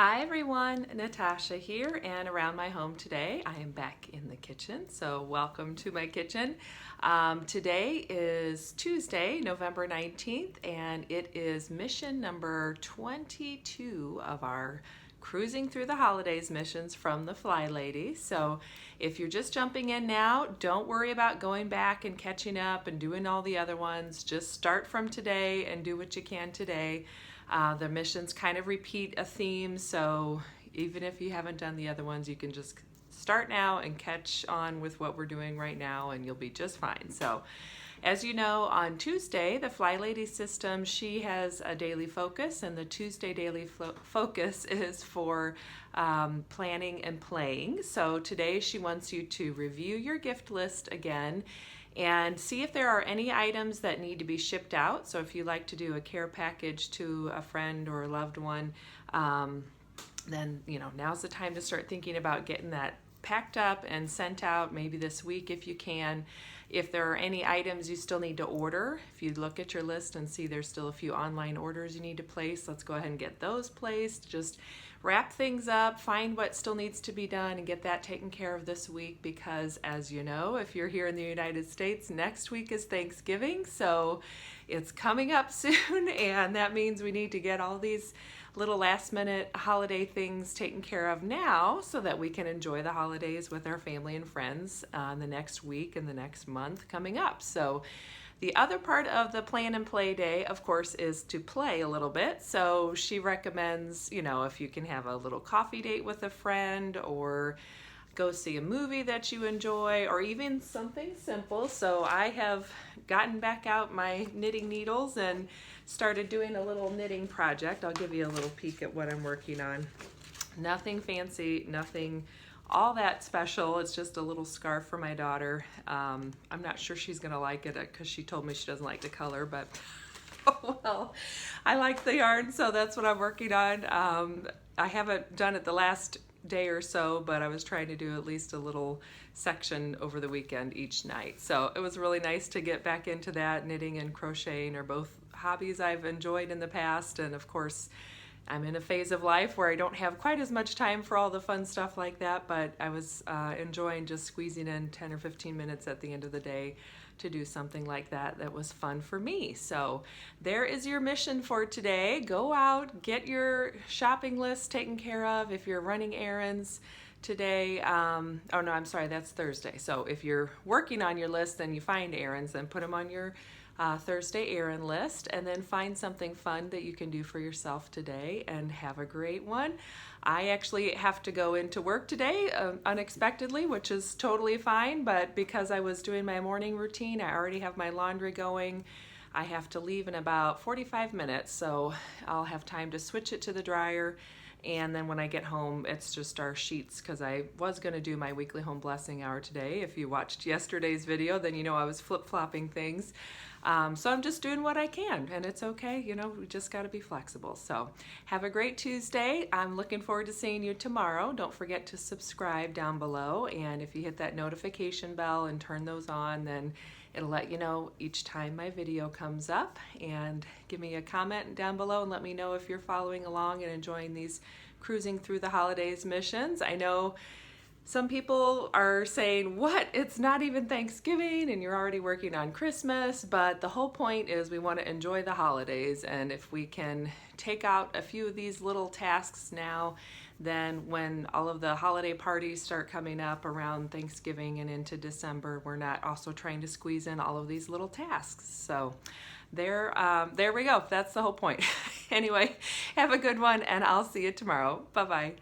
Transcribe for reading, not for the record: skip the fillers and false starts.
Hi everyone, Natasha here, and around my home today I am back in the kitchen, so welcome to my kitchen. Today is Tuesday, November 19th, and it is mission number 22 of our Cruising Through the Holidays missions from the Fly Lady. So if you're just jumping in now, don't worry about going back and catching up and doing all the other ones. Just start from today and do what you can today. The missions kind of repeat a theme, so even if you haven't done the other ones, you can just start now and catch on with what we're doing right now, and you'll be just fine. So as you know, on Tuesday, the Fly Lady system, she has a daily focus, and the Tuesday daily focus is for planning and playing. So today she wants you to review your gift list again and see if there are any items that need to be shipped out. So if you like to do a care package to a friend or a loved one, then now's the time to start thinking about getting that packed up and sent out, maybe this week if you can. If there are any items you still need to order, if you look at your list and see there's still a few online orders you need to place, let's go ahead and get those placed. Just wrap things up, find what still needs to be done, and get that taken care of this week, because as you know, if you're here in the United States, next week is Thanksgiving, so it's coming up soon, and that means we need to get all these little last minute holiday things taken care of now so that we can enjoy the holidays with our family and friends the next week and the next month coming up. So the other part of the plan and play day, of course, is to play a little bit. So she recommends, if you can have a little coffee date with a friend, or go see a movie that you enjoy, or even something simple. So I have gotten back out my knitting needles and started doing a little knitting project. I'll give you a little peek at what I'm working on. Nothing fancy, nothing all that special. It's just a little scarf for my daughter. I'm not sure she's gonna like it because she told me she doesn't like the color, but oh well, I like the yarn, so that's what I'm working on. I haven't done it the last day or so, but I was trying to do at least a little section over the weekend each night. So it was really nice to get back into that. Knitting and crocheting are both hobbies I've enjoyed in the past, and of course I'm in a phase of life where I don't have quite as much time for all the fun stuff like that, but I was enjoying just squeezing in 10 or 15 minutes at the end of the day to do something like that that was fun for me. So there is your mission for today. Go out, get your shopping list taken care of. If you're running errands today, oh no, I'm sorry, that's Thursday. So if you're working on your list, then you find errands, then put them on your Thursday errand list, and then find something fun that you can do for yourself today and have a great one. I actually have to go into work today unexpectedly, which is totally fine, but because I was doing my morning routine, I already have my laundry going. I have to leave in about 45 minutes, so I'll have time to switch it to the dryer. And then when I get home, it's just our sheets, because I was going to do my weekly home blessing hour today. If you watched yesterday's video, then you know I was flip-flopping things. So I'm just doing what I can, and it's okay. We just got to be flexible. So have a great Tuesday. I'm looking forward to seeing you tomorrow. Don't forget to subscribe down below, and if you hit that notification bell and turn those on, then it'll let you know each time my video comes up. And give me a comment down below and let me know if you're following along and enjoying these Cruising Through the Holidays missions. I know some people are saying, what? It's not even Thanksgiving and you're already working on Christmas, but the whole point is we want to enjoy the holidays, and if we can take out a few of these little tasks now, then when all of the holiday parties start coming up around Thanksgiving and into December, we're not also trying to squeeze in all of these little tasks. So there we go. That's the whole point. Anyway, have a good one, and I'll see you tomorrow. Bye-bye.